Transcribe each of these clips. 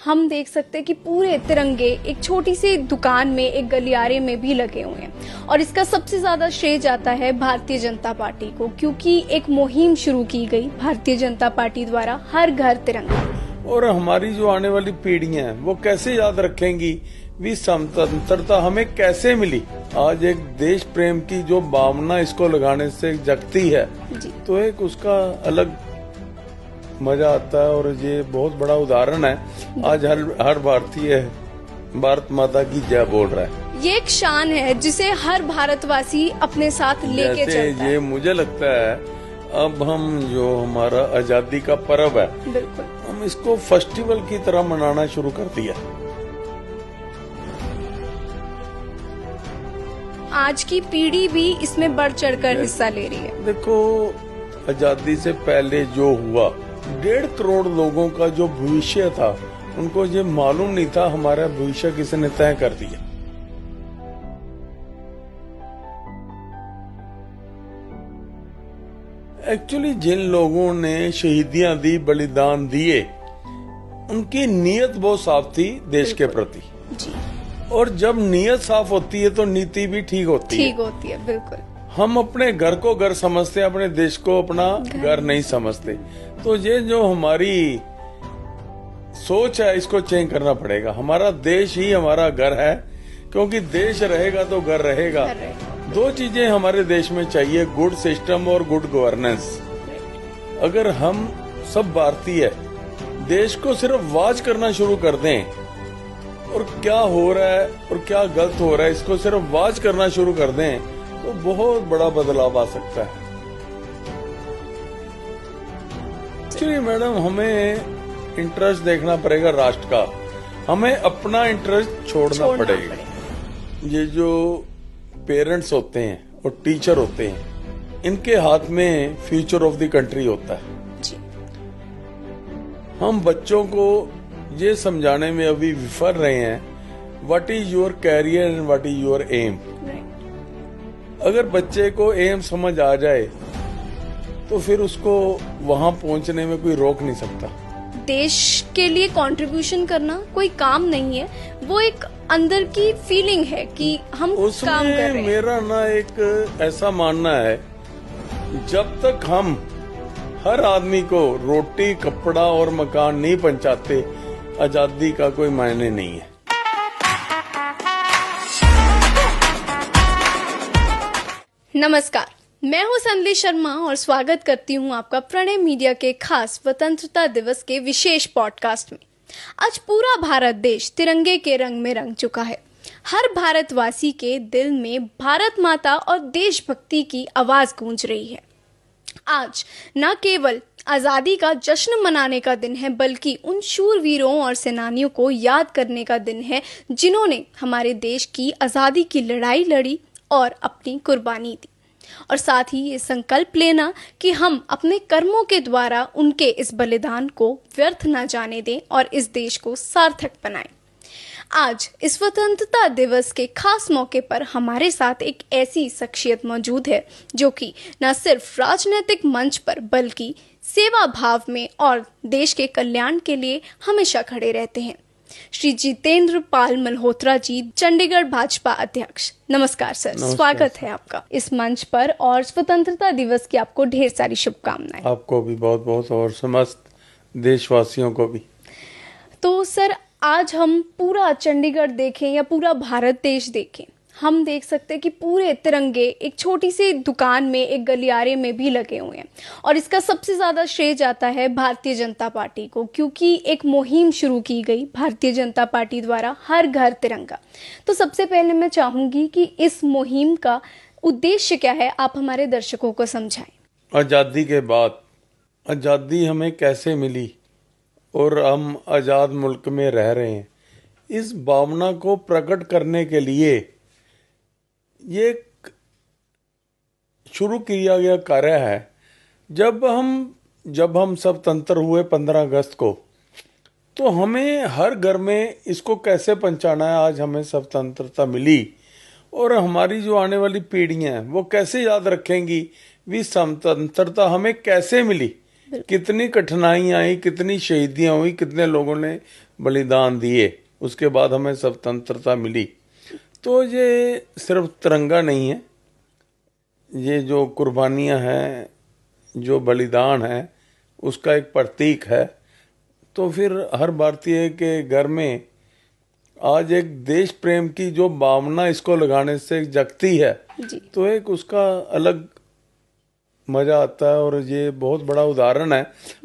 हम देख सकते हैं कि पूरे तिरंगे एक छोटी सी दुकान में, एक गलियारे में भी लगे हुए हैं और इसका सबसे ज्यादा श्रेय जाता है भारतीय जनता पार्टी को, क्योंकि एक मुहिम शुरू की गई भारतीय जनता पार्टी द्वारा, हर घर तिरंगा। और हमारी जो आने वाली पीढ़ियां हैं वो कैसे याद रखेंगी भी स्वतंत्रता हमें कैसे मिली। आज एक देश प्रेम की जो भावना इसको लगाने से जगती है तो एक उसका अलग मजा आता है। और ये बहुत बड़ा उदाहरण है, आज हर भारतीय भारत माता की जय बोल रहा है। ये एक शान है जिसे हर भारतवासी अपने साथ लेके चलता है। ये मुझे लगता है अब हम जो हमारा आजादी का पर्व है, बिल्कुल, हम इसको फेस्टिवल की तरह मनाना शुरू कर दिया। आज की पीढ़ी भी इसमें बढ़ चढ़कर हिस्सा ले रही है। देखो, आजादी से पहले जो हुआ, 1.5 करोड़ लोगों का जो भविष्य था, उनको ये मालूम नहीं था हमारा भविष्य किसने तय कर दिया। एक्चुअली जिन लोगों ने शहीदियां दी, बलिदान दिए, उनकी नीयत बहुत साफ थी देश के प्रति जी। और जब नीयत साफ होती है तो नीति भी ठीक होती है। बिल्कुल। हम अपने घर को घर समझते हैं, अपने देश को अपना घर नहीं समझते। तो ये जो हमारी सोच है इसको चेंज करना पड़ेगा। हमारा देश ही हमारा घर है, क्योंकि देश रहेगा तो घर रहेगा। 2 चीजें हमारे देश में चाहिए, गुड सिस्टम और गुड गवर्नेंस। अगर हम सब भारतीय देश को सिर्फ वॉच करना शुरू कर दें और क्या हो रहा है और क्या गलत हो रहा है इसको सिर्फ वॉच करना शुरू कर दें तो बहुत बड़ा बदलाव आ सकता है। एक्चुअली मैडम, हमें इंटरेस्ट देखना पड़ेगा राष्ट्र का, हमें अपना इंटरेस्ट छोड़ना पड़ेगा। ये जो पेरेंट्स होते हैं और टीचर होते हैं, इनके हाथ में फ्यूचर ऑफ द कंट्री होता है जी। हम बच्चों को ये समझाने में अभी विफल रहे हैं, what is your career and what is your aim. अगर बच्चे को एम समझ आ जाए तो फिर उसको वहां पहुंचने में कोई रोक नहीं सकता। देश के लिए कंट्रीब्यूशन करना कोई काम नहीं है, वो एक अंदर की फीलिंग है कि हम काम कर रहे हैं। मेरा ना एक ऐसा मानना है, जब तक हम हर आदमी को रोटी, कपड़ा और मकान नहीं पहुंचाते, आजादी का कोई मायने नहीं है। नमस्कार, मैं हूं संदली शर्मा और स्वागत करती हूं आपका प्रणय मीडिया के खास स्वतंत्रता दिवस के विशेष पॉडकास्ट में। आज पूरा भारत देश तिरंगे के रंग में रंग चुका है। हर भारतवासी के दिल में भारत माता और देशभक्ति की आवाज गूंज रही है। आज न केवल आजादी का जश्न मनाने का दिन है, बल्कि उन शूरवीरों और सेनानियों को याद करने का दिन है जिन्होंने हमारे देश की आजादी की लड़ाई लड़ी और अपनी कुर्बानी दी। और साथ ही ये संकल्प लेना कि हम अपने कर्मों के द्वारा उनके इस बलिदान को व्यर्थ न जाने दें और इस देश को सार्थक बनाएं। आज इस स्वतंत्रता दिवस के खास मौके पर हमारे साथ एक ऐसी शख्सियत मौजूद है जो कि न सिर्फ राजनीतिक मंच पर बल्कि सेवा भाव में और देश के कल्याण के लिए हमेशा खड़े रहते हैं। श्री जितेंद्र पाल मल्होत्रा जी, चंडीगढ़ भाजपा अध्यक्ष। नमस्कार सर, स्वागत है आपका इस मंच पर और स्वतंत्रता दिवस की आपको ढेर सारी शुभकामनाएं। आपको भी बहुत बहुत और समस्त देशवासियों को भी। तो सर, आज हम पूरा चंडीगढ़ देखें या पूरा भारत देश देखें, हम देख सकते हैं कि पूरे तिरंगे एक छोटी सी दुकान में, एक गलियारे में भी लगे हुए हैं और इसका सबसे ज्यादा श्रेय जाता है भारतीय जनता पार्टी को, क्योंकि एक मुहिम शुरू की गई भारतीय जनता पार्टी द्वारा, हर घर तिरंगा। तो सबसे पहले मैं चाहूंगी कि इस मुहिम का उद्देश्य क्या है, आप हमारे दर्शकों को समझाएं। आजादी के बाद आजादी हमें कैसे मिली और हम आजाद मुल्क में रह रहे हैं, इस भावना को प्रकट करने के लिए ये शुरू किया गया कार्य है। जब हम स्वतंत्र हुए 15 अगस्त को, तो हमें हर घर में इसको कैसे पहुंचाना है। आज हमें स्वतंत्रता मिली और हमारी जो आने वाली पीढ़ियां हैं वो कैसे याद रखेंगी भी स्वतंत्रता हमें कैसे मिली, कितनी कठिनाइयां आई, कितनी शहीदियां हुई, कितने लोगों ने बलिदान दिए, उसके बाद हमें स्वतंत्रता मिली। तो ये सिर्फ तिरंगा नहीं है, ये जो कुर्बानियाँ हैं, जो बलिदान है, उसका एक प्रतीक है। तो फिर हर भारतीय के घर में आज एक देश प्रेम की जो भावना इसको लगाने से जगती है, तो एक उसका अलग मजा आता है। और ये बहुत बड़ा उदाहरण है,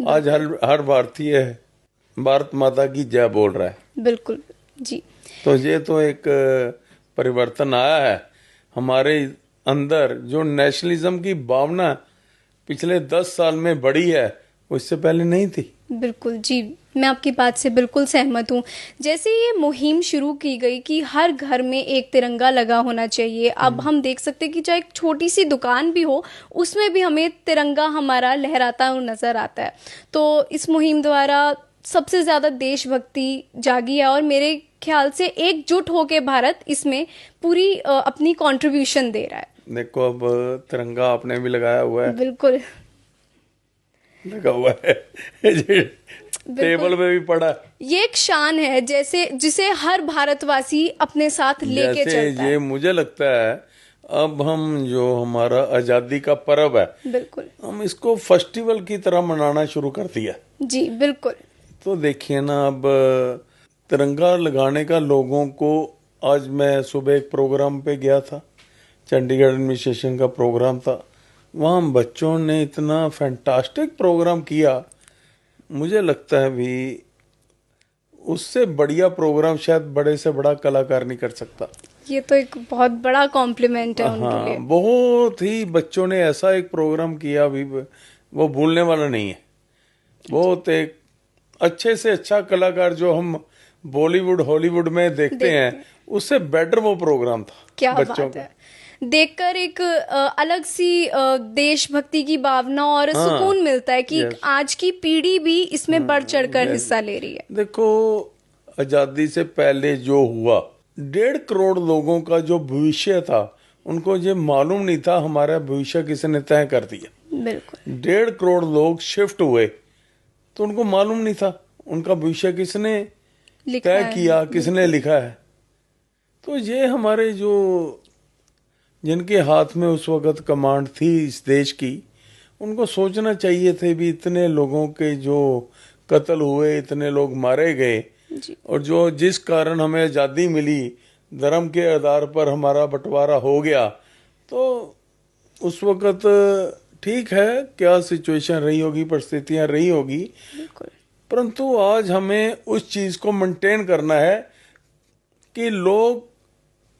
आज हर भारतीय भारत माता की जय बोल रहा है। बिल्कुल जी। तो ये तो एक परिवर्तन आया है हमारे अंदर, जो नेशनलिज्म की भावना पिछले 10 साल में बढ़ी है, वो इससे पहले नहीं थी। बिल्कुल जी, मैं आपकी बात से बिल्कुल सहमत हूँ। जैसे ये मुहिम शुरू की गई कि हर घर में एक तिरंगा लगा होना चाहिए, अब हम देख सकते हैं कि चाहे एक छोटी सी दुकान भी हो, उसमें भी हमें तिरंगा हमारा लहराता हुआ नजर आता है। तो इस मुहिम द्वारा सबसे ज्यादा देशभक्ति जागी है और मेरे ख्याल से एकजुट होकर भारत इसमें पूरी अपनी कंट्रीब्यूशन दे रहा है। देखो, अब तिरंगा आपने भी लगाया हुआ है। बिल्कुल लगा हुआ है टेबल पे भी पड़ा। ये एक शान है, जैसे जिसे हर भारतवासी अपने साथ लेके चलता है। ये मुझे लगता है अब हम जो हमारा आजादी का पर्व है, बिल्कुल हम इसको फेस्टिवल की तरह मनाना शुरू कर दिया जी। बिल्कुल। तो देखिए ना, अब तिरंगा लगाने का लोगों को, आज मैं सुबह एक प्रोग्राम पे गया था, चंडीगढ़ एडमिनिस्ट्रेशन का प्रोग्राम था, वहाँ बच्चों ने इतना फैंटास्टिक प्रोग्राम किया। मुझे लगता है भी उससे बढ़िया प्रोग्राम शायद बड़े से बड़ा कलाकार नहीं कर सकता। ये तो एक बहुत बड़ा कॉम्प्लीमेंट है उनके लिए। बहुत ही बच्चों ने ऐसा एक प्रोग्राम किया भी, वो भूलने वाला नहीं है। बहुत एक अच्छे से अच्छा कलाकार जो हम बॉलीवुड हॉलीवुड में देखते हैं, उससे बेटर वो प्रोग्राम था। क्या बच्चों बात है, देखकर एक अलग सी देशभक्ति की भावना और सुकून मिलता है कि आज की पीढ़ी भी इसमें बढ़ चढ़कर हिस्सा ले रही है। देखो, आजादी से पहले जो हुआ, 1.5 करोड़ लोगों का जो भविष्य था, उनको ये मालूम नहीं था हमारा भविष्य किसने तय कर दिया। बिल्कुल। 1.5 करोड़ लोग शिफ्ट हुए, तो उनको मालूम नहीं था उनका भविष्य किसने तय किया, किसने लिखा है। तो ये हमारे जो जिनके हाथ में उस वक्त कमांड थी इस देश की, उनको सोचना चाहिए थे भी इतने लोगों के जो कत्ल हुए, इतने लोग मारे गए, और जो जिस कारण हमें आज़ादी मिली, धर्म के आधार पर हमारा बंटवारा हो गया, तो उस वक्त ठीक है क्या सिचुएशन रही होगी, परिस्थितियां रही होगी, परंतु आज हमें उस चीज़ को मेंटेन करना है कि लोग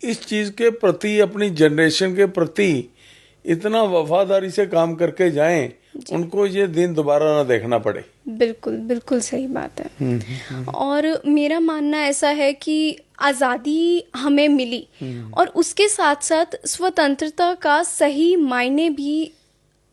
इस चीज के प्रति, अपनी जनरेशन के प्रति इतना वफादारी से काम करके जाएं, उनको ये दिन दोबारा ना देखना पड़े। बिल्कुल बिल्कुल सही बात है। और मेरा मानना ऐसा है कि आज़ादी हमें मिली और उसके साथ साथ स्वतंत्रता का सही मायने भी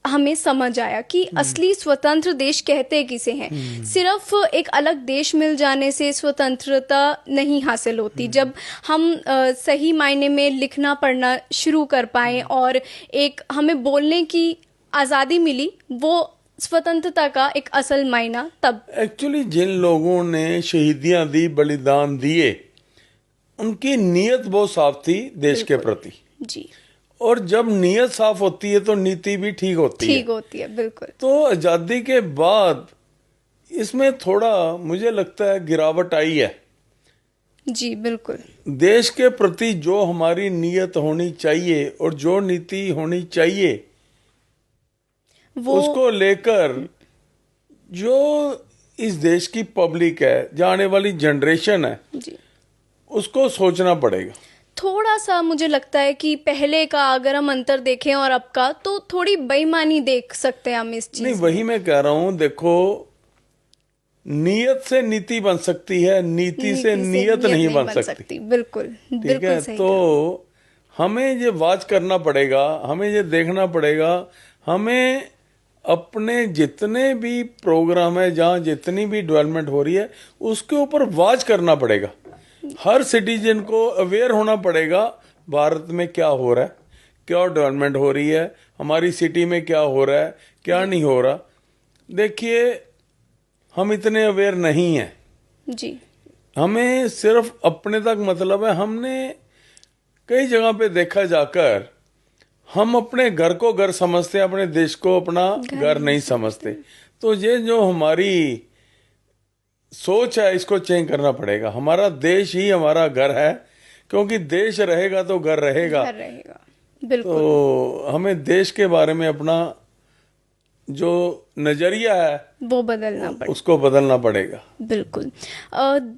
हमें समझ आया कि असली स्वतंत्र देश कहते किसे हैं। सिर्फ एक अलग देश मिल जाने से स्वतंत्रता नहीं हासिल होती। जब हम सही मायने में लिखना पढ़ना शुरू कर पाए और एक हमें बोलने की आज़ादी मिली, वो स्वतंत्रता का एक असल मायना तब। एक्चुअली जिन लोगों ने शहीदियां दी, बलिदान दिए, उनकी नीयत बहुत साफ थी देश के प्रति जी। और जब नीयत साफ होती है तो नीति भी ठीक होती है। बिल्कुल। तो आजादी के बाद इसमें थोड़ा मुझे लगता है गिरावट आई है। जी बिल्कुल। देश के प्रति जो हमारी नीयत होनी चाहिए और जो नीति होनी चाहिए, उसको लेकर जो इस देश की पब्लिक है, जो आने वाली जनरेशन है जी, उसको सोचना पड़ेगा। थोड़ा सा मुझे लगता है कि पहले का अगर हम अंतर देखें और अब का, तो थोड़ी बेईमानी देख सकते हैं हम इस चीज नहीं, वही मैं कह रहा हूँ। देखो, नीयत से नीति बन सकती है, नीति से नियत नहीं बन सकती। बिल्कुल। ठीक है, तो हमें ये वाच करना पड़ेगा, हमें ये देखना पड़ेगा, हमें अपने जितने भी प्रोग्राम है, जहाँ जितनी भी डेवलपमेंट हो रही है, उसके ऊपर वाच करना पड़ेगा। हर सिटीजन को अवेयर होना पड़ेगा भारत में क्या हो रहा है, क्या डेवलपमेंट हो रही है, हमारी सिटी में क्या हो रहा है, क्या नहीं हो रहा। देखिए, हम इतने अवेयर नहीं हैं जी। हमें सिर्फ अपने तक मतलब है। हमने कई जगह पे देखा जाकर हम अपने घर को घर समझते हैं, अपने देश को अपना घर नहीं समझते। तो ये जो हमारी सोच है इसको चेंज करना पड़ेगा। हमारा देश ही हमारा घर है, क्योंकि देश रहेगा तो घर रहेगा। घर रहेगा, बिल्कुल। तो हमें देश के बारे में अपना जो नजरिया है वो बदलना पड़ेगा, उसको बदलना पड़ेगा। बिल्कुल।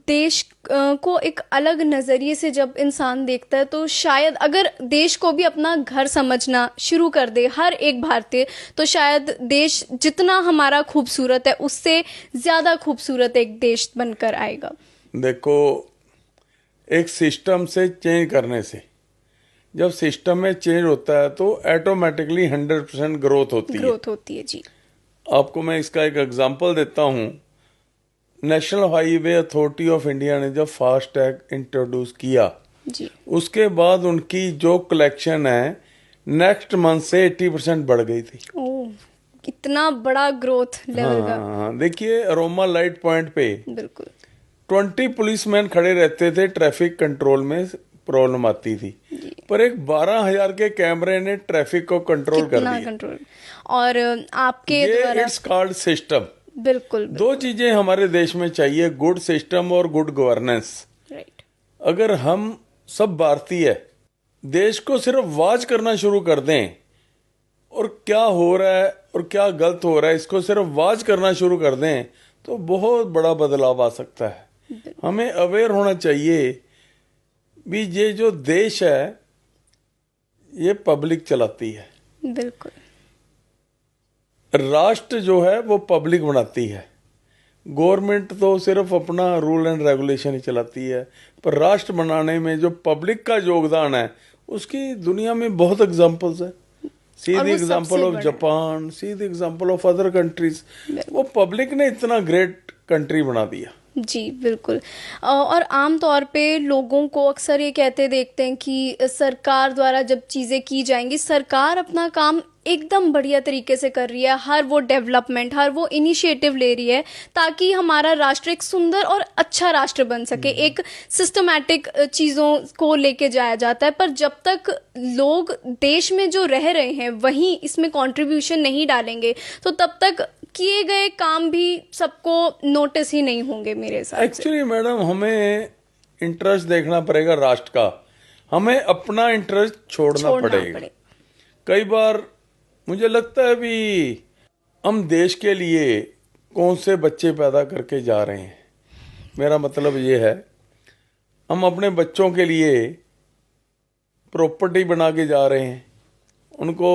देश को एक अलग नज़रिए से जब इंसान देखता है तो शायद अगर देश को भी अपना घर समझना शुरू कर दे हर एक भारतीय, तो शायद देश जितना हमारा खूबसूरत है उससे ज़्यादा खूबसूरत एक देश बनकर आएगा। देखो, एक सिस्टम से चेंज करने से, जब सिस्टम में चेंज होता है तो ऑटोमेटिकली 100% ग्रोथ होती है जी। आपको मैं इसका एक एग्जांपल देता हूँ। National highway authority of India ने जब फास्टैग इंट्रोड्यूस किया जी, उसके बाद उनकी जो कलेक्शन है नेक्स्ट मंथ से 80% बढ़ गई थी। ओह, इतना बड़ा ग्रोथ लेवल का। हाँ, देखिए अरोमा लाइट पॉइंट पे बिल्कुल 20 पुलिसमैन खड़े रहते थे, ट्रैफिक कंट्रोल में प्रॉब्लम आती थी, पर एक 12,000 के कैमरे ने ट्रैफिक को कंट्रोल कर दिया। कंट्रोल और आपके द्वारा इट्स कॉल्ड सिस्टम। बिल्कुल, दो चीजें हमारे देश में चाहिए, गुड सिस्टम और गुड गवर्नेंस। राइट। अगर हम सब भारतीय देश को सिर्फ वॉच करना शुरू कर दें और क्या हो रहा है और क्या गलत हो रहा है इसको सिर्फ वॉच करना शुरू कर दें तो बहुत बड़ा बदलाव आ सकता है। हमें अवेयर होना चाहिए भी ये जो देश है ये पब्लिक चलाती है, बिल्कुल। राष्ट्र जो है वो पब्लिक बनाती है। गवर्नमेंट तो सिर्फ अपना रूल एंड रेगुलेशन ही चलाती है, पर राष्ट्र बनाने में जो पब्लिक का योगदान है उसकी दुनिया में बहुत एग्जांपल्स है। See the example of Japan, see the example of other countries. वो पब्लिक ने इतना ग्रेट कंट्री बना दिया। जी, बिल्कुल। और आम तौर पे लोगों को अक्सर ये कहते देखते हैं कि सरकार द्वारा जब चीज़ें की जाएंगी, सरकार अपना काम एकदम बढ़िया तरीके से कर रही है, हर वो डेवलपमेंट, हर वो इनिशिएटिव ले रही है ताकि हमारा राष्ट्र एक सुंदर और अच्छा राष्ट्र बन सके। एक सिस्टमैटिक चीज़ों को लेके जाया जाता है, पर जब तक लोग देश में जो रह रहे हैं वहीं इसमें कंट्रीब्यूशन नहीं डालेंगे तो तब तक किए गए काम भी सबको नोटिस ही नहीं होंगे मेरे हिसाब से। एक्चुअली मैडम, हमें इंटरेस्ट देखना पड़ेगा राष्ट्र का, हमें अपना इंटरेस्ट छोड़ना पड़ेगा। कई बार मुझे लगता है भी हम देश के लिए कौन से बच्चे पैदा करके जा रहे हैं। मेरा मतलब ये है, हम अपने बच्चों के लिए प्रॉपर्टी बना के जा रहे हैं, उनको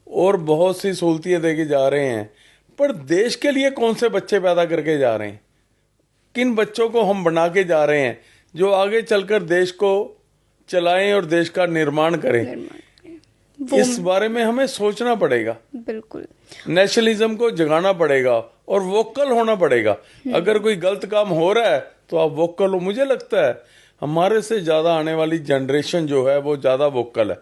और बहुत सी सहूलतें दे के जा रहे हैं, पर देश के लिए कौन से बच्चे पैदा करके जा रहे हैं, किन बच्चों को हम बना के जा रहे हैं जो आगे चलकर देश को चलाएं और देश का निर्माण करें। इस बारे में हमें सोचना पड़ेगा। बिल्कुल, नेशनलिज्म को जगाना पड़ेगा और वोकल होना पड़ेगा। अगर कोई गलत काम हो रहा है तो आप वोकल हो। मुझे लगता है हमारे से ज्यादा आने वाली जनरेशन जो है वो ज्यादा वोकल है,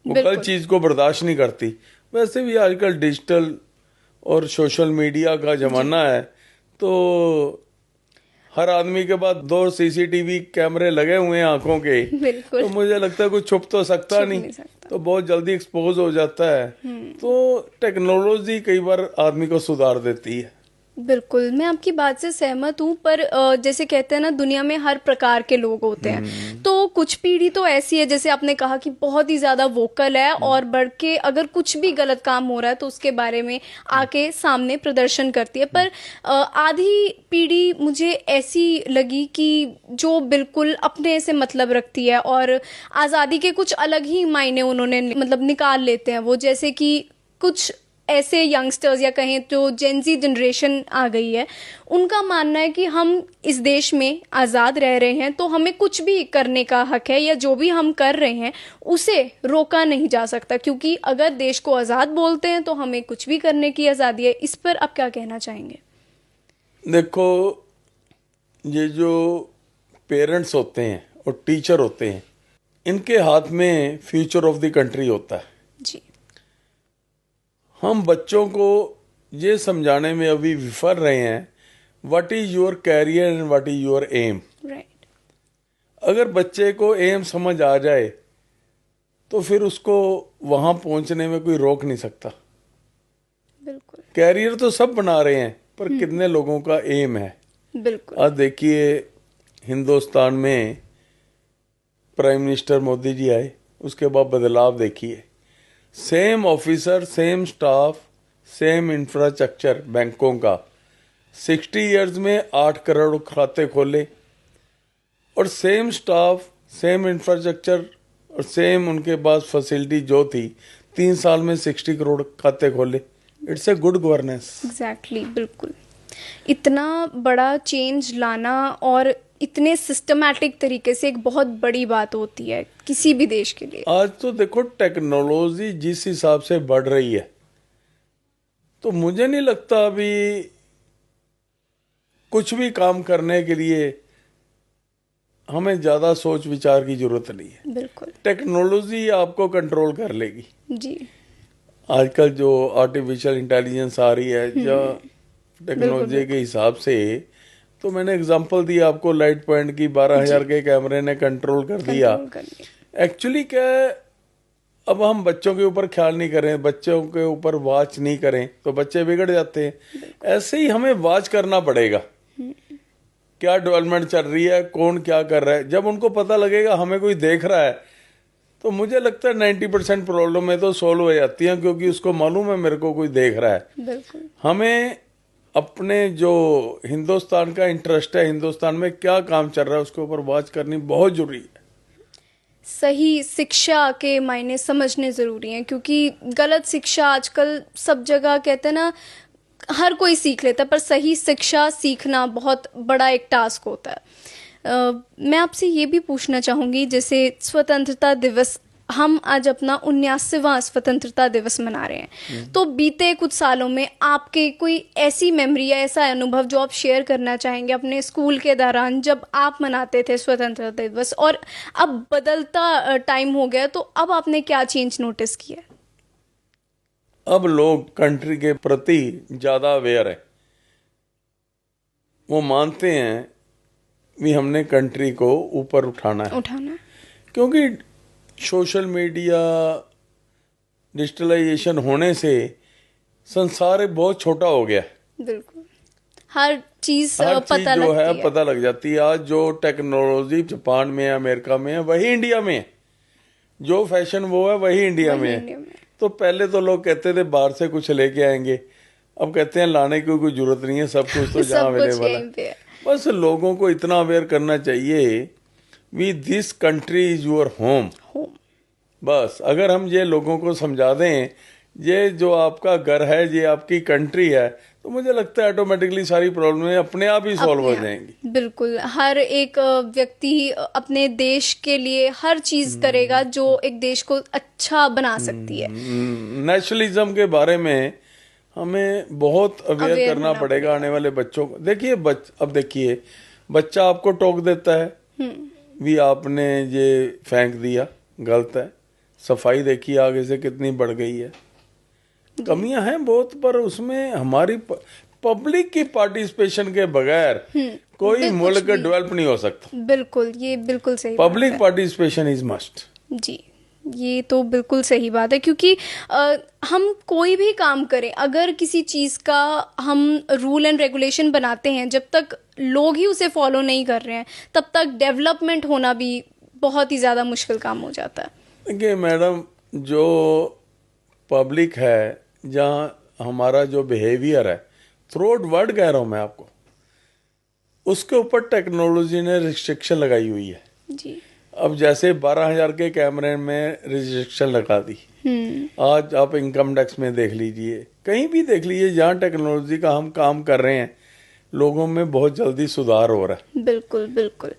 वो गलत चीज को बर्दाश्त नहीं करती। वैसे भी आजकल डिजिटल और सोशल मीडिया का जमाना है, तो हर आदमी के पास 2 सीसीटीवी कैमरे लगे हुए हैं आंखों के, तो मुझे लगता है कोई छुप तो सकता नहीं, तो बहुत जल्दी एक्सपोज हो जाता है। तो टेक्नोलॉजी कई बार आदमी को सुधार देती है। बिल्कुल, मैं आपकी बात से सहमत हूँ, पर जैसे कहते हैं ना, दुनिया में हर प्रकार के लोग होते हैं। तो कुछ पीढ़ी तो ऐसी है, जैसे आपने कहा, कि बहुत ही ज़्यादा वोकल है और बढ़ के अगर कुछ भी गलत काम हो रहा है तो उसके बारे में आके सामने प्रदर्शन करती है। पर आधी पीढ़ी मुझे ऐसी लगी कि जो बिल्कुल अपने से मतलब रखती है और आज़ादी के कुछ अलग ही मायने उन्होंने मतलब निकाल लेते हैं वो। जैसे कि कुछ ऐसे यंगस्टर्स या कहें तो जेनजी जनरेशन आ गई है, उनका मानना है कि हम इस देश में आज़ाद रह रहे हैं तो हमें कुछ भी करने का हक है, या जो भी हम कर रहे हैं उसे रोका नहीं जा सकता, क्योंकि अगर देश को आज़ाद बोलते हैं तो हमें कुछ भी करने की आज़ादी है। इस पर आप क्या कहना चाहेंगे? देखो, ये जो पेरेंट्स होते हैं और टीचर होते हैं, इनके हाथ में फ्यूचर ऑफ द कंट्री होता है जी। हम बच्चों को ये समझाने में अभी विफल रहे हैं, what is your career and what is your aim. Right. अगर बच्चे को एम समझ आ जाए तो फिर उसको वहां पहुंचने में कोई रोक नहीं सकता। बिल्कुल कैरियर तो सब बना रहे हैं, पर कितने लोगों का एम है। बिल्कुल। आज देखिए, हिंदुस्तान में प्राइम मिनिस्टर मोदी जी आए, उसके बाद बदलाव देखिए। Same officer, same staff, same infrastructure बैंकों का। 60 इयर्स में 8 करोड़ खाते खोले, और सेम स्टाफ, सेम इंफ्रास्ट्रक्चर और सेम उनके पास फैसिलिटी जो थी, 3 साल में 60 करोड़ खाते खोले। It's a good governance. Exactly, बिल्कुल। इतना बड़ा चेंज लाना और इतने सिस्टमैटिक तरीके से एक बहुत बड़ी बात होती है किसी भी देश के लिए। आज तो देखो, टेक्नोलॉजी जिस हिसाब से बढ़ रही है, तो मुझे नहीं लगता अभी कुछ भी काम करने के लिए हमें ज्यादा सोच विचार की जरूरत नहीं है। बिल्कुल। टेक्नोलॉजी आपको कंट्रोल कर लेगी। जी। आजकल जो आर्टिफिशियल इंटेलिजेंस आ रही है, जो टेक्नोलॉजी के हिसाब से, तो मैंने एग्जांपल दिया आपको, लाइट पॉइंट की 12,000 के कैमरे ने कंट्रोल कर दिया। एक्चुअली क्या है, अब हम बच्चों के ऊपर ख्याल नहीं करें, बच्चों के ऊपर वॉच नहीं करें तो बच्चे बिगड़ जाते हैं। ऐसे ही हमें वॉच करना पड़ेगा, क्या डेवलपमेंट चल रही है, कौन क्या कर रहा है। जब उनको पता लगेगा हमें कोई देख रहा है, तो मुझे लगता है 90% प्रॉब्लम में तो सोल्व हो जाती है, क्योंकि उसको मालूम है मेरे को कोई देख रहा है। बिल्कुल। हमें अपने जो हिंदुस्तान का इंटरेस्ट है, हिंदुस्तान में क्या काम चल रहा है, उसके ऊपर वॉच करनी बहुत जरूरी है। सही शिक्षा के मायने समझने जरूरी हैं, क्योंकि गलत शिक्षा आजकल सब जगह, कहते हैं ना, हर कोई सीख लेता है, पर सही शिक्षा सीखना बहुत बड़ा एक टास्क होता है। मैं आपसे ये भी पूछना चाहूँगी, जैसे स्वतंत्रता दिवस, हम आज अपना 79वां स्वतंत्रता दिवस मना रहे हैं, तो बीते कुछ सालों में आपके कोई ऐसी मेमोरी या ऐसा अनुभव जो आप शेयर करना चाहेंगे अपने स्कूल के दौरान, जब आप मनाते थे स्वतंत्रता दिवस, और अब बदलता टाइम हो गया, तो अब आपने क्या चेंज नोटिस किया? अब लोग कंट्री के प्रति ज्यादा अवेयर है। वो मानते हैं भी हमने कंट्री को ऊपर उठाना है, क्योंकि सोशल मीडिया, डिजिटलाइजेशन होने से संसार बहुत छोटा हो गया। बिल्कुल। हर चीज पता जो है पता लग जाती है। आज जो टेक्नोलॉजी जापान में है, अमेरिका में है, वही इंडिया में है। जो फैशन वो है वही इंडिया में है। तो पहले तो लोग कहते थे बाहर से कुछ लेके आएंगे, अब कहते हैं लाने की कोई जरूरत नहीं है, सब कुछ तो जहाँ अवेलेबल है। बस लोगों को इतना अवेयर करना चाहिए, we this country is your home. बस अगर हम ये लोगों को समझा दें, ये जो आपका घर है, ये आपकी कंट्री है, तो मुझे लगता है ऑटोमेटिकली सारी प्रॉब्लमें अपने आप ही सॉल्व हो जाएंगी। बिल्कुल। हर एक व्यक्ति अपने देश के लिए हर चीज करेगा जो एक देश को अच्छा बना सकती है। नेशनलिज्म के बारे में हमें बहुत अवेयर करना पड़ेगा आने वाले बच्चों को। देखिए अब देखिए, बच्चा आपको टोक देता है, भी आपने ये फेंक दिया, गलत है। सफाई देखिए आगे से कितनी बढ़ गई है। कमियां हैं बहुत, पर उसमें हमारी पब्लिक की पार्टिसिपेशन के बगैर कोई मुल्क डेवलप नहीं हो सकता। बिल्कुल, ये बिल्कुल सही। Public participation is must. जी, ये तो बिल्कुल सही बात है, क्योंकि हम कोई भी काम करें, अगर किसी चीज़ का हम रूल एंड रेगुलेशन बनाते हैं, जब तक लोग ही उसे फॉलो नहीं कर रहे हैं, तब तक डेवलपमेंट होना भी बहुत ही ज़्यादा मुश्किल काम हो जाता है। देखिए मैडम, जो पब्लिक है, जहाँ हमारा जो बिहेवियर है, थ्रू आउट वर्ल्ड कह रहा हूँ मैं आपको, उसके ऊपर टेक्नोलॉजी ने रिस्ट्रिक्शन लगाई हुई है। जी। अब जैसे 12,000 के कैमरे में रिस्ट्रिक्शन लगा दी। आज आप इनकम टैक्स में देख लीजिए, कहीं भी देख लीजिए, जहाँ टेक्नोलॉजी का हम काम कर रहे हैं, लोगों में बहुत जल्दी सुधार हो रहा है। बिल्कुल बिल्कुल।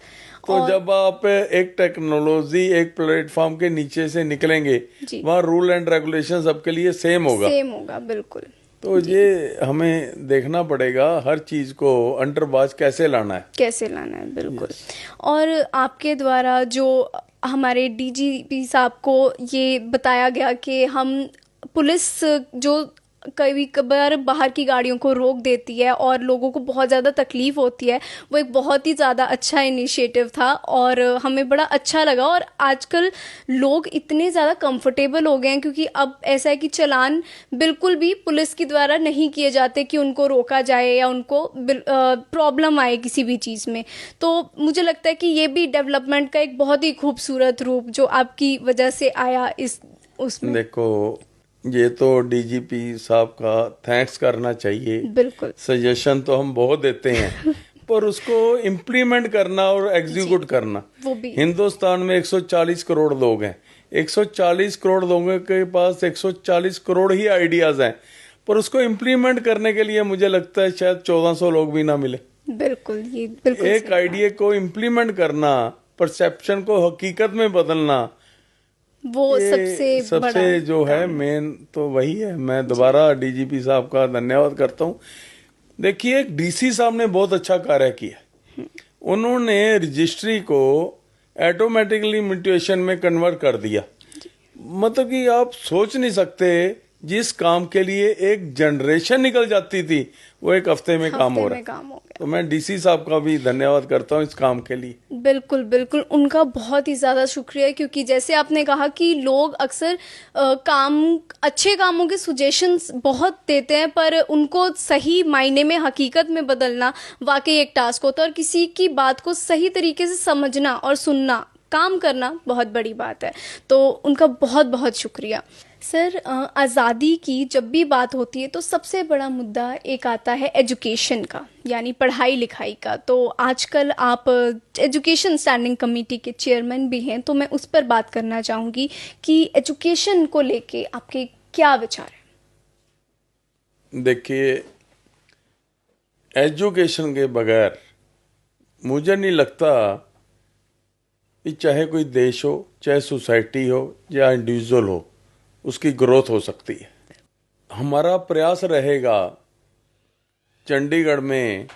तो जब आप एक टेक्नोलॉजी, एक प्लेटफॉर्म के नीचे से निकलेंगे, वहाँ रूल एंड रेगुलेशन सबके लिए सेम होगा। बिल्कुल। तो ये हमें देखना पड़ेगा, हर चीज को अंडर वॉच कैसे लाना है। बिल्कुल। और आपके द्वारा जो हमारे डीजीपी साहब को ये बताया गया कि हम पुलिस जो कभी कभार बाहर की गाड़ियों को रोक देती है और लोगों को बहुत ज़्यादा तकलीफ होती है, वो एक बहुत ही ज़्यादा अच्छा इनिशिएटिव था और हमें बड़ा अच्छा लगा। और आजकल लोग इतने ज़्यादा कंफर्टेबल हो गए हैं, क्योंकि अब ऐसा है कि चालान बिल्कुल भी पुलिस के द्वारा नहीं किए जाते कि उनको रोका जाए या उनको प्रॉब्लम आए किसी भी चीज़ में। तो मुझे लगता है कि ये भी डेवलपमेंट का एक बहुत ही खूबसूरत रूप जो आपकी वजह से आया इस उसमें। देखो, ये तो डीजीपी साहब का थैंक्स करना चाहिए। बिल्कुल। सजेशन तो हम बहुत देते हैं पर उसको इम्प्लीमेंट करना और एग्जीक्यूट करना, वो भी। हिंदुस्तान में 140 करोड़ लोग हैं, 140 करोड़ लोगों के पास 140 करोड़ ही आइडियाज हैं, पर उसको इम्प्लीमेंट करने के लिए मुझे लगता है शायद 1400 लोग भी ना मिले। बिल्कुल, ये बिल्कुल एक आइडिया को इम्प्लीमेंट करना, परसेप्शन को हकीकत में बदलना, वो सबसे बड़ा जो है मेन तो वही है। मैं दोबारा डीजीपी साहब का धन्यवाद करता हूँ। देखिए, डीसी साहब ने बहुत अच्छा कार्य किया। उन्होंने रजिस्ट्री को ऑटोमेटिकली म्यूटेशन में कन्वर्ट कर दिया। मतलब कि आप सोच नहीं सकते, जिस काम के लिए एक जनरेशन निकल जाती थी वो एक हफ्ते में काम हो रहा है। तो मैं डीसी साहब का भी धन्यवाद करता हूँ इस काम के लिए। बिल्कुल बिल्कुल, उनका बहुत ही ज़्यादा शुक्रिया, क्योंकि जैसे आपने कहा कि लोग अक्सर अच्छे कामों के सुजेशंस बहुत देते हैं, पर उनको सही मायने में हकीकत में बदलना वाकई एक टास्क होता है, और किसी की बात को सही तरीके से समझना और सुनना, काम करना बहुत बड़ी बात है। तो उनका बहुत बहुत शुक्रिया। सर, आज़ादी की जब भी बात होती है तो सबसे बड़ा मुद्दा एक आता है एजुकेशन का, यानी पढ़ाई लिखाई का। तो आजकल आप एजुकेशन स्टैंडिंग कमेटी के चेयरमैन भी हैं, तो मैं उस पर बात करना चाहूँगी कि एजुकेशन को लेके आपके क्या विचार हैं? देखिए, एजुकेशन के बगैर मुझे नहीं लगता कि चाहे कोई देश हो, चाहे सोसाइटी हो या इंडिविजुअल हो, उसकी ग्रोथ हो सकती है। हमारा प्रयास रहेगा, चंडीगढ़ में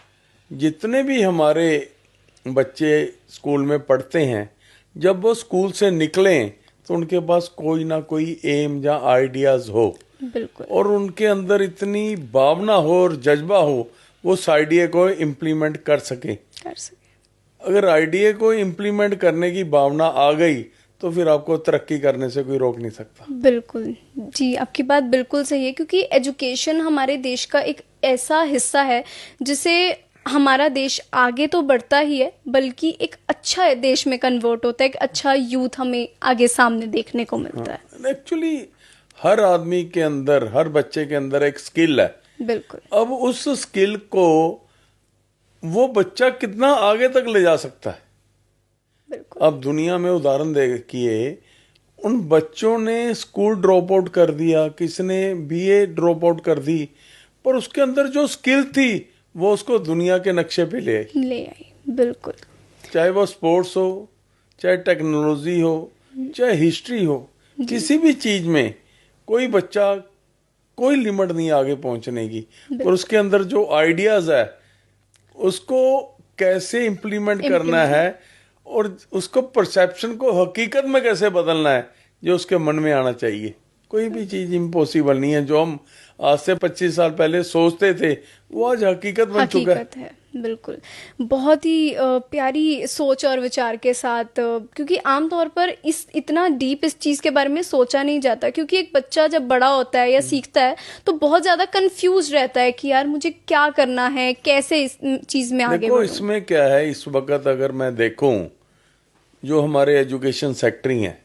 जितने भी हमारे बच्चे स्कूल में पढ़ते हैं, जब वो स्कूल से निकलें तो उनके पास कोई ना कोई एम या आइडियाज हो। बिल्कुल। और उनके अंदर इतनी भावना हो और जज्बा हो, वो उस आइडिया को इम्प्लीमेंट कर सके। अगर आइडिया को इम्प्लीमेंट करने की भावना आ गई तो फिर आपको तरक्की करने से कोई रोक नहीं सकता। बिल्कुल जी, आपकी बात बिल्कुल सही है, क्योंकि एजुकेशन हमारे देश का एक ऐसा हिस्सा है जिसे हमारा देश आगे तो बढ़ता ही है, बल्कि एक अच्छा देश में कन्वर्ट होता है, एक अच्छा यूथ हमें आगे सामने देखने को मिलता है। एक्चुअली हर आदमी के अंदर, हर बच्चे के अंदर एक स्किल है। बिल्कुल। अब उस स्किल को वो बच्चा कितना आगे तक ले जा सकता है। बिल्कुल। अब दुनिया में उदाहरण देखिए, उन बच्चों ने स्कूल ड्रॉप आउट कर दिया, किसने बीए ड्रॉप आउट कर दी, पर उसके अंदर जो स्किल थी वो उसको दुनिया के नक्शे पे ले आई। बिल्कुल। चाहे वो स्पोर्ट्स हो, चाहे टेक्नोलॉजी हो, चाहे हिस्ट्री हो, किसी भी चीज में कोई बच्चा, कोई लिमिट नहीं आगे पहुंचने की। और उसके अंदर जो आइडियाज है उसको कैसे इम्प्लीमेंट करना है और उसको परसेप्शन को हकीकत में कैसे बदलना है, जो उसके मन में आना चाहिए। कोई भी चीज इम्पॉसिबल नहीं है। जो हम आज से 25 साल पहले सोचते थे वो आज हकीकत बन चुका है। बिल्कुल, बहुत ही प्यारी सोच और विचार के साथ, क्योंकि आमतौर पर इतना डीप इस चीज़ के बारे में सोचा नहीं जाता, क्योंकि एक बच्चा जब बड़ा होता है या सीखता है तो बहुत ज़्यादा कंफ्यूज रहता है कि यार मुझे क्या करना है, कैसे इस चीज़ में आगे बढ़ूं। इसमें क्या है, इस वक्त अगर मैं देखूं, जो हमारे एजुकेशन सेक्रेटरी हैं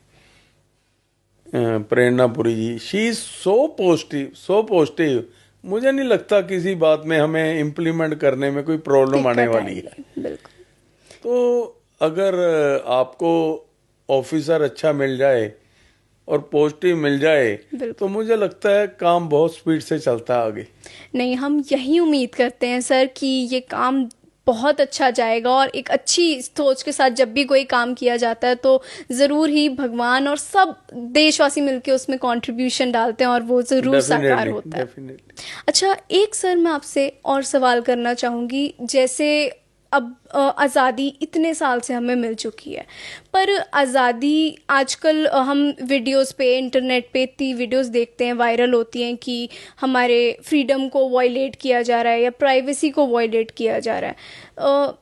प्रेरणापुरी जी, शी इज सो पॉजिटिव। मुझे नहीं लगता किसी बात में हमें इम्प्लीमेंट करने में कोई प्रॉब्लम आने वाली है। बिल्कुल। तो अगर आपको ऑफिसर अच्छा मिल जाए और पॉजिटिव मिल जाए तो मुझे लगता है काम बहुत स्पीड से चलता है आगे। नहीं, हम यही उम्मीद करते हैं सर कि ये काम बहुत अच्छा जाएगा, और एक अच्छी सोच के साथ जब भी कोई काम किया जाता है तो ज़रूर ही भगवान और सब देशवासी मिलके उसमें कंट्रीब्यूशन डालते हैं और वो ज़रूर साकार होता है। अच्छा, एक सर मैं आपसे और सवाल करना चाहूँगी, जैसे अब आज़ादी इतने साल से हमें मिल चुकी है, पर आज़ादी आजकल हम वीडियोस पे, इंटरनेट पे इतनी वीडियोस देखते हैं, वायरल होती हैं कि हमारे फ्रीडम को वायलेट किया जा रहा है या प्राइवेसी को वायलेट किया जा रहा है।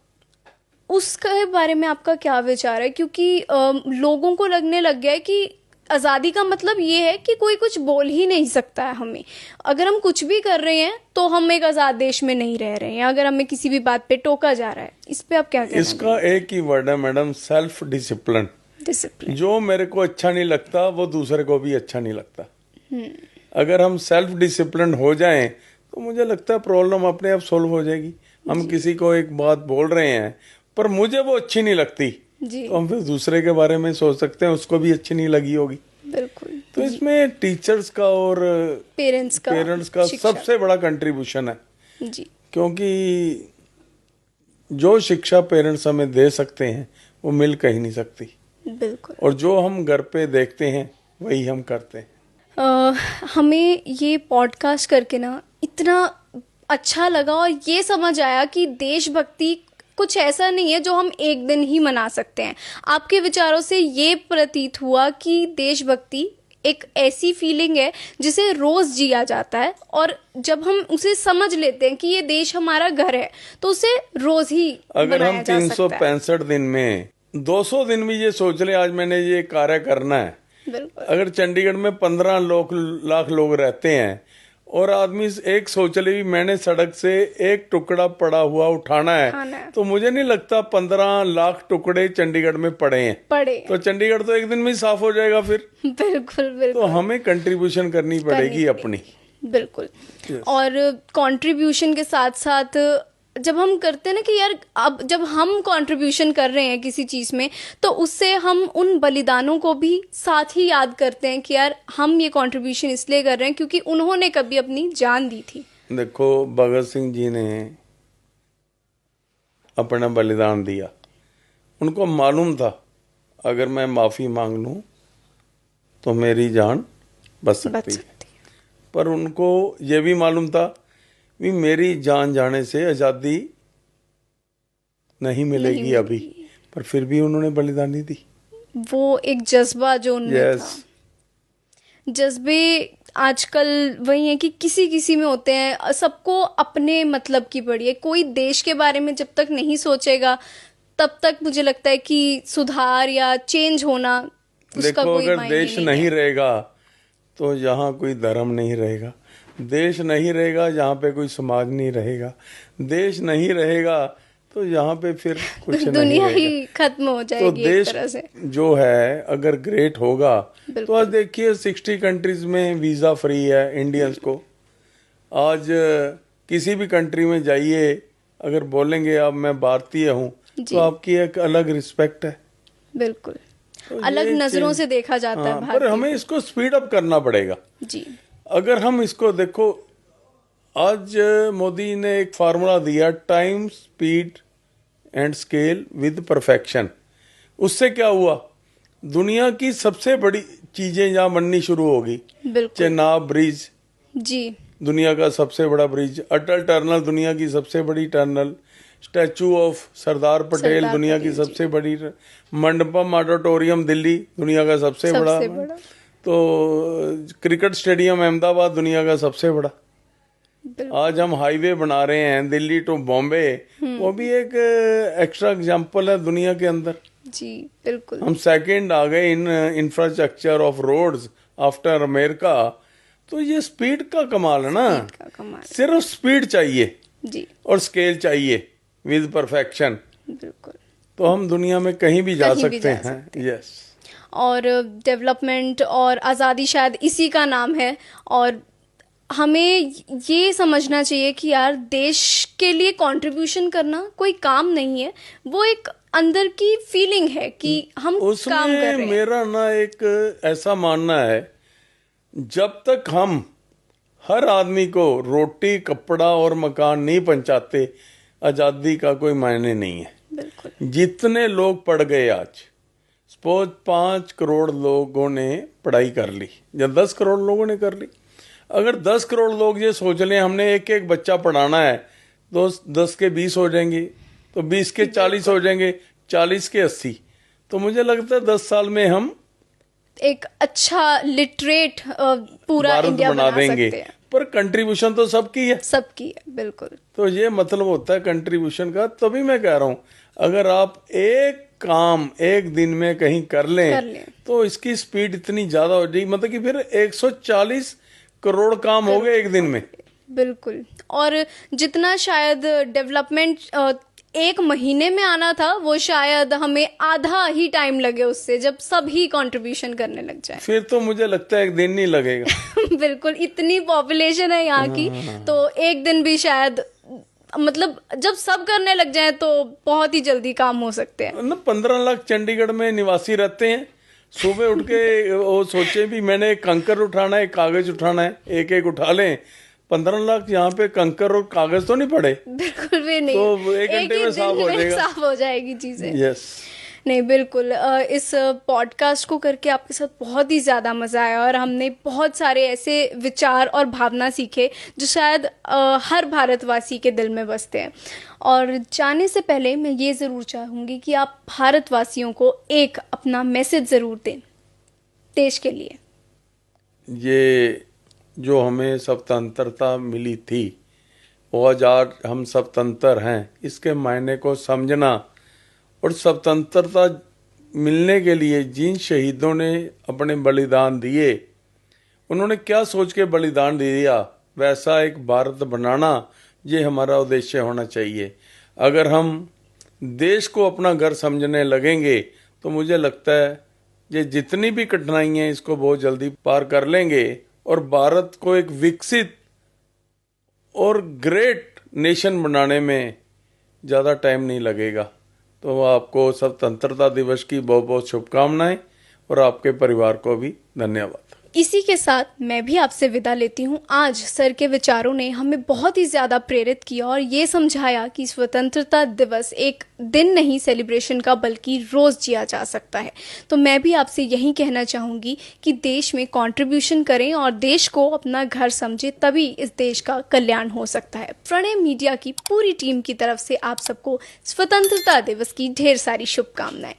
उसके बारे में आपका क्या विचार है? क्योंकि लोगों को लगने लग गया है कि आज़ादी का मतलब ये है कि कोई कुछ बोल ही नहीं सकता है हमें। अगर हम कुछ भी कर रहे हैं तो हम एक आज़ाद देश में नहीं रह रहे हैं, अगर हमें किसी भी बात पे टोका जा रहा है। इस पे आप क्या कहना इसका एक ही वर्ड है मैडम, सेल्फ डिसिप्लिन। डिसिप्लिन। जो मेरे को अच्छा नहीं लगता वो दूसरे को भी अच्छा नहीं लगता। अगर हम सेल्फ डिसिप्लिन हो जाएं तो मुझे लगता है प्रॉब्लम अपने आप सोल्व हो जाएगी। हम किसी को एक बात बोल रहे हैं पर मुझे वो अच्छी नहीं लगती, तो हम फिर दूसरे के बारे में सोच सकते हैं उसको भी अच्छी नहीं लगी होगी। बिल्कुल। तो इसमें टीचर्स का और पेरेंट्स का सबसे बड़ा कंट्रीब्यूशन है जी। क्योंकि जो शिक्षा पेरेंट्स हमें दे सकते हैं वो मिल कहीं नहीं सकती। बिल्कुल। और जो हम घर पे देखते हैं वही हम करते हैं। हमें ये पॉडकास्ट करके ना इतना अच्छा लगा और ये समझ आया कि देशभक्ति कुछ ऐसा नहीं है जो हम एक दिन ही मना सकते हैं। आपके विचारों से ये प्रतीत हुआ कि देशभक्ति एक ऐसी फीलिंग है जिसे रोज जिया जाता है, और जब हम उसे समझ लेते हैं कि ये देश हमारा घर है तो उसे रोज ही अगर हम मनाया जा सकता है। 365 दिन में 200 दिन में ये सोच ले आज मैंने ये कार्य करना है। बिल्कुल। अगर चंडीगढ़ में 15 लाख लोग रहते हैं और आदमी एक सोच ले भी मैंने सड़क से एक टुकड़ा पड़ा हुआ उठाना है, तो मुझे नहीं लगता 15 लाख टुकड़े चंडीगढ़ में पड़े हैं। तो चंडीगढ़ तो एक दिन में ही साफ हो जाएगा फिर। बिल्कुल बिल्कुल। तो हमें कंट्रीब्यूशन करनी पड़ेगी अपनी। बिल्कुल। और कंट्रीब्यूशन के साथ साथ जब हम करते हैं ना कि यार अब जब हम कंट्रीब्यूशन कर रहे हैं किसी चीज में, तो उससे हम उन बलिदानों को भी साथ ही याद करते हैं कि यार हम ये कंट्रीब्यूशन इसलिए कर रहे हैं क्योंकि उन्होंने कभी अपनी जान दी थी। देखो भगत सिंह जी ने अपना बलिदान दिया, उनको मालूम था अगर मैं माफी मांग लूं तो मेरी जान बच सकती है। पर उनको ये भी मालूम था भी मेरी जान जाने से आजादी नहीं मिलेगी अभी, पर फिर भी उन्होंने बलिदानी दी। वो एक जज्बा जो उनमें था। जज्बे आजकल वही है कि किसी किसी में होते हैं, सबको अपने मतलब की पड़ी है। कोई देश के बारे में जब तक नहीं सोचेगा तब तक मुझे लगता है कि सुधार या चेंज होना उसका कोई अगर देश नहीं रहेगा तो यहाँ कोई धर्म नहीं रहेगा, देश नहीं रहेगा जहाँ पे कोई समाज नहीं रहेगा, देश नहीं रहेगा तो यहाँ पे फिर कुछ नहीं दुनिया ही खत्म हो जाएगी। तो देश एक तरह से जो है अगर ग्रेट होगा तो आज देखिए 60 कंट्रीज में वीजा फ्री है इंडियंस को। आज किसी भी कंट्री में जाइए अगर बोलेंगे अब मैं भारतीय हूँ तो आपकी एक अलग रिस्पेक्ट है। बिल्कुल। तो अलग नजरों से देखा जाता है। पर हमें इसको स्पीड अप करना पड़ेगा जी। अगर हम इसको देखो, आज मोदी ने एक फार्मूला दिया, time speed and scale with perfection. उससे क्या हुआ, दुनिया की सबसे बड़ी चीजें यहाँ बननी शुरू होगी। चेनाब ब्रिज जी, दुनिया का सबसे बड़ा ब्रिज, अटल टनल दुनिया की सबसे बड़ी tunnel, statue of Sardar Patel दुनिया की सबसे बड़ी, मंडपम ऑडिटोरियम दिल्ली दुनिया का सबसे बड़ा, तो क्रिकेट स्टेडियम अहमदाबाद दुनिया का सबसे बड़ा। आज हम हाईवे बना रहे हैं दिल्ली टू बॉम्बे, वो भी एक एक्स्ट्रा एग्जांपल है दुनिया के अंदर। जी बिल्कुल। हम सेकंड आ गए in infrastructure of roads after America. तो ये स्पीड का कमाल है ना, सिर्फ स्पीड चाहिए जी, और स्केल चाहिए विद परफेक्शन। बिल्कुल। तो हम दुनिया में कहीं भी जा सकते हैं। यस। और डेवलपमेंट और आज़ादी शायद इसी का नाम है। और हमें ये समझना चाहिए कि यार देश के लिए कंट्रीब्यूशन करना कोई काम नहीं है, वो एक अंदर की फीलिंग है कि हम काम कर रहे हैं। मेरा ना एक ऐसा मानना है, जब तक हम हर आदमी को रोटी कपड़ा और मकान नहीं पहुंचाते आजादी का कोई मायने नहीं है। बिल्कुल। जितने लोग पढ़ गए आज, सपोज 5 करोड़ लोगों ने पढ़ाई कर ली या 10 करोड़ लोगों ने कर ली, अगर 10 करोड़ लोग ये सोच लें हमने एक एक बच्चा पढ़ाना है तो 10 के 20 हो जाएंगे, तो 20 के 40 हो जाएंगे, 40 के 80। तो मुझे लगता है 10 साल में हम एक अच्छा लिटरेट पूरा भारत इंडिया बना बना देंगे। सकते हैं। पर कंट्रीब्यूशन तो सबकी है, सबकी है, बिल्कुल। तो ये मतलब होता है कंट्रीब्यूशन का। तभी मैं कह रहा हूँ अगर आप एक काम एक दिन में कहीं कर लें तो इसकी स्पीड इतनी ज्यादा हो जाएगी, मतलब कि फिर 140 करोड़ काम हो गए एक दिन में। बिल्कुल। और जितना शायद डेवलपमेंट एक महीने में आना था, वो शायद हमें आधा ही टाइम लगे उससे, जब सभी कंट्रीब्यूशन करने लग जाए। फिर तो मुझे लगता है एक दिन नहीं लगेगा। बिल्कुल, इतनी पॉपुलेशन है यहाँ की, तो एक दिन भी शायद, मतलब जब सब करने लग जाए तो बहुत ही जल्दी काम हो सकते हैं ना। 15 लाख चंडीगढ़ में निवासी रहते हैं। सुबह उठ के वो सोचे भी मैंने एक कंकर उठाना है, एक कागज उठाना है, एक एक उठा लें। 15 लाख यहाँ पे कंकर और कागज तो नहीं पड़े, बिल्कुल भी नहीं। तो एक घंटे में साफ हो जाएगा, साफ हो जाएगी चीजें। यस। नहीं, बिल्कुल। इस पॉडकास्ट को करके आपके साथ बहुत ही ज़्यादा मज़ा आया और हमने बहुत सारे ऐसे विचार और भावना सीखे जो शायद हर भारतवासी के दिल में बसते हैं। और जाने से पहले मैं ये ज़रूर चाहूँगी कि आप भारतवासियों को एक अपना मैसेज ज़रूर दें देश के लिए। ये जो हमें स्वतंत्रता मिली थी, वो आज हम स्वतंत्र हैं, इसके मायने को समझना, और स्वतंत्रता मिलने के लिए जिन शहीदों ने अपने बलिदान दिए, उन्होंने क्या सोच के बलिदान दिया, वैसा एक भारत बनाना, ये हमारा उद्देश्य होना चाहिए। अगर हम देश को अपना घर समझने लगेंगे तो मुझे लगता है ये जितनी भी कठिनाइयां इसको बहुत जल्दी पार कर लेंगे और भारत को एक विकसित और ग्रेट नेशन बनाने में ज़्यादा टाइम नहीं लगेगा। तो आपको स्वतंत्रता दिवस की बहुत बहुत शुभकामनाएं और आपके परिवार को भी धन्यवाद। इसी के साथ मैं भी आपसे विदा लेती हूँ। आज सर के विचारों ने हमें बहुत ही ज़्यादा प्रेरित किया और ये समझाया कि स्वतंत्रता दिवस एक दिन नहीं सेलिब्रेशन का, बल्कि रोज़ जिया जा सकता है। तो मैं भी आपसे यही कहना चाहूँगी कि देश में कंट्रीब्यूशन करें और देश को अपना घर समझें, तभी इस देश का कल्याण हो सकता है। प्रणय मीडिया की पूरी टीम की तरफ से आप सबको स्वतंत्रता दिवस की ढेर सारी शुभकामनाएं।